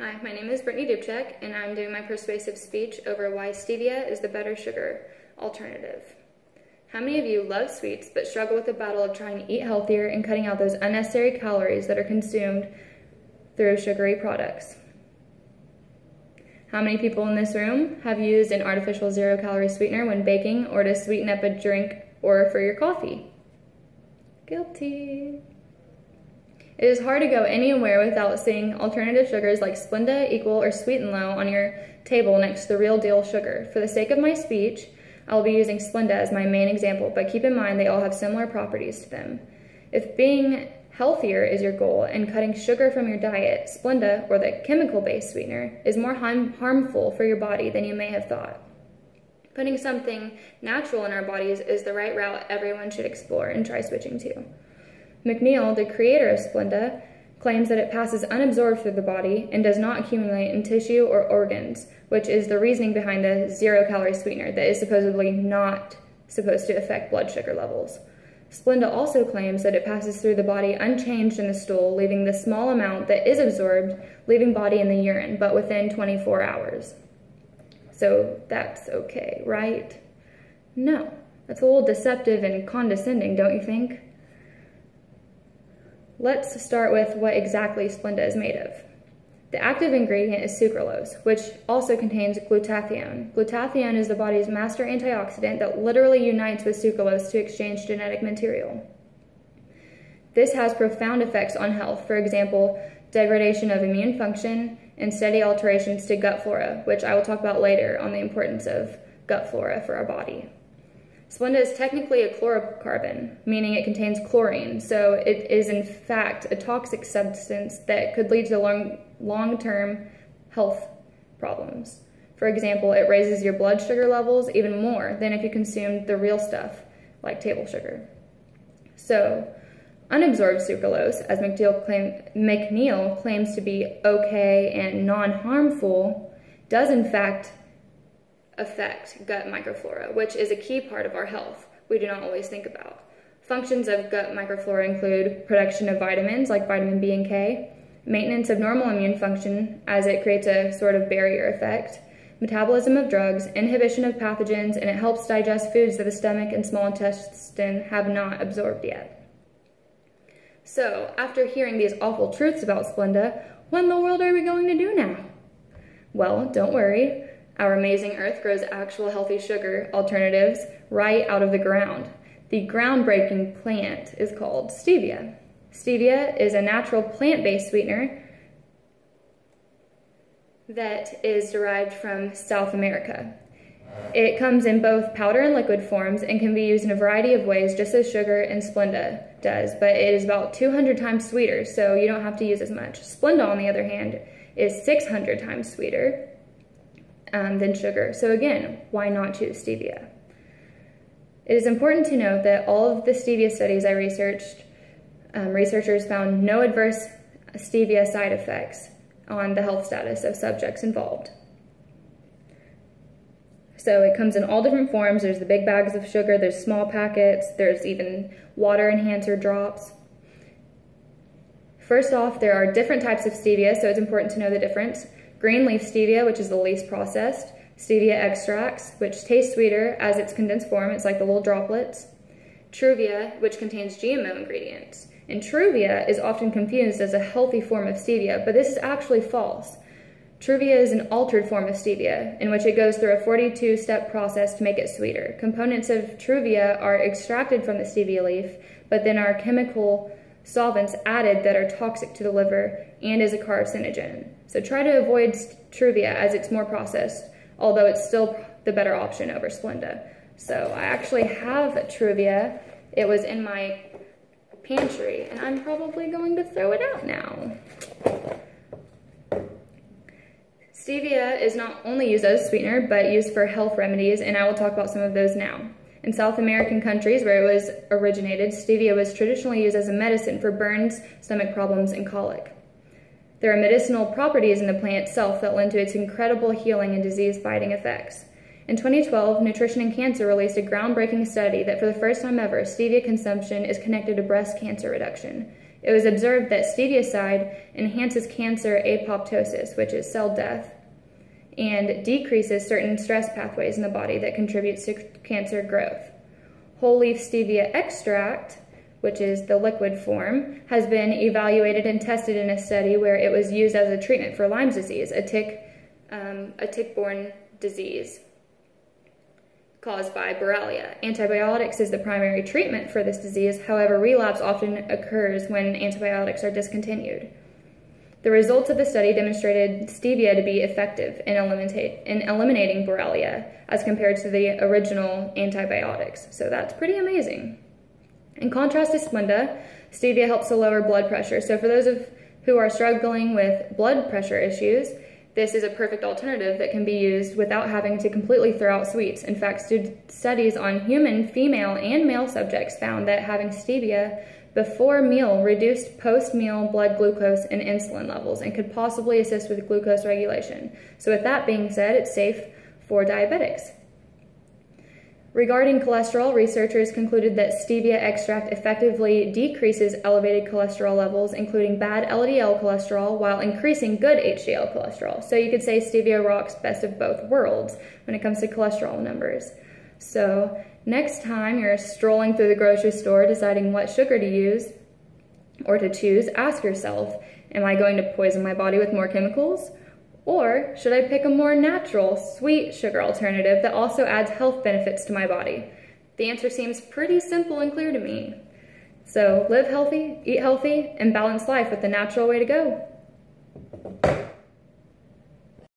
Hi, my name is Brittany Dupchak, and I'm doing my persuasive speech over why stevia is the better sugar alternative. How many of you love sweets but struggle with the battle of trying to eat healthier and cutting out those unnecessary calories that are consumed through sugary products? How many people in this room have used an artificial zero-calorie sweetener when baking or to sweeten up a drink or for your coffee? Guilty. It is hard to go anywhere without seeing alternative sugars like Splenda, Equal, or Sweet and Low on your table next to the real deal sugar. For the sake of my speech, I will be using Splenda as my main example, but keep in mind they all have similar properties to them. If being healthier is your goal and cutting sugar from your diet, Splenda, or the chemical-based sweetener, is more harmful for your body than you may have thought. Putting something natural in our bodies is the right route everyone should explore and try switching to. McNeil, the creator of Splenda, claims that it passes unabsorbed through the body and does not accumulate in tissue or organs, which is the reasoning behind the zero-calorie sweetener that is supposedly not supposed to affect blood sugar levels. Splenda also claims that it passes through the body unchanged in the stool, leaving the small amount that is absorbed leaving body in the urine, but within 24 hours. So that's okay, right? No, that's a little deceptive and condescending, don't you think? Let's start with what exactly Splenda is made of. The active ingredient is sucralose, which also contains glutathione. Glutathione is the body's master antioxidant that literally unites with sucralose to exchange genetic material. This has profound effects on health, for example, degradation of immune function and steady alterations to gut flora, which I will talk about later on the importance of gut flora for our body. Splenda is technically a chlorocarbon, meaning it contains chlorine, so it is in fact a toxic substance that could lead to long-term health problems. For example, it raises your blood sugar levels even more than if you consumed the real stuff, like table sugar. So, unabsorbed sucralose, as McNeil claims to be okay and non-harmful, does in fact affect gut microflora, which is a key part of our health we do not always think about. Functions of gut microflora include production of vitamins like vitamin B and K, maintenance of normal immune function as it creates a sort of barrier effect, metabolism of drugs, inhibition of pathogens, and it helps digest foods that the stomach and small intestine have not absorbed yet. So, after hearing these awful truths about Splenda, what in the world are we going to do now? Well, don't worry. Our amazing earth grows actual healthy sugar alternatives right out of the ground. The groundbreaking plant is called stevia. Stevia is a natural plant-based sweetener that is derived from South America. It comes in both powder and liquid forms and can be used in a variety of ways, just as sugar and Splenda does, but it is about 200 times sweeter, so you don't have to use as much. Splenda, on the other hand, is 600 times sweeter than sugar. So again, why not choose stevia? It is important to note that all of the stevia studies I researched, researchers found no adverse stevia side effects on the health status of subjects involved. So it comes in all different forms. There's the big bags of sugar, there's small packets, there's even water enhancer drops. First off, there are different types of stevia, so it's important to know the difference. Green leaf stevia, which is the least processed. Stevia extracts, which taste sweeter as its condensed form. It's like the little droplets. Truvia, which contains GMO ingredients. And Truvia is often confused as a healthy form of stevia, but this is actually false. Truvia is an altered form of stevia, in which it goes through a 42-step process to make it sweeter. Components of Truvia are extracted from the stevia leaf, but then are chemical solvents added that are toxic to the liver and is a carcinogen. So try to avoid Truvia as it's more processed, although it's still the better option over Splenda. So I actually have Truvia. It was in my pantry, and I'm probably going to throw it out now. Stevia is not only used as a sweetener, but used for health remedies, and I will talk about some of those now. In South American countries where it was originated, stevia was traditionally used as a medicine for burns, stomach problems, and colic. There are medicinal properties in the plant itself that lend to its incredible healing and disease-fighting effects. In 2012, Nutrition and Cancer released a groundbreaking study that for the first time ever, stevia consumption is connected to breast cancer reduction. It was observed that stevia enhances cancer apoptosis, which is cell death, and decreases certain stress pathways in the body that contributes to cancer growth. Whole leaf stevia extract, which is the liquid form, has been evaluated and tested in a study where it was used as a treatment for Lyme's disease, a tick-borne disease caused by Borrelia. Antibiotics is the primary treatment for this disease. However, relapse often occurs when antibiotics are discontinued. The results of the study demonstrated stevia to be effective in eliminating Borrelia as compared to the original antibiotics. So that's pretty amazing. In contrast to Splenda, stevia helps to lower blood pressure. So for those who are struggling with blood pressure issues, this is a perfect alternative that can be used without having to completely throw out sweets. In fact, studies on human female and male subjects found that having stevia before meal reduced post-meal blood glucose and insulin levels and could possibly assist with glucose regulation. So with that being said, it's safe for diabetics. Regarding cholesterol, researchers concluded that stevia extract effectively decreases elevated cholesterol levels, including bad LDL cholesterol, while increasing good HDL cholesterol. So you could say stevia rocks best of both worlds when it comes to cholesterol numbers. So next time you're strolling through the grocery store deciding what sugar to use or to choose, ask yourself, am I going to poison my body with more chemicals? Or should I pick a more natural, sweet sugar alternative that also adds health benefits to my body? The answer seems pretty simple and clear to me. So live healthy, eat healthy, and balance life with the natural way to go.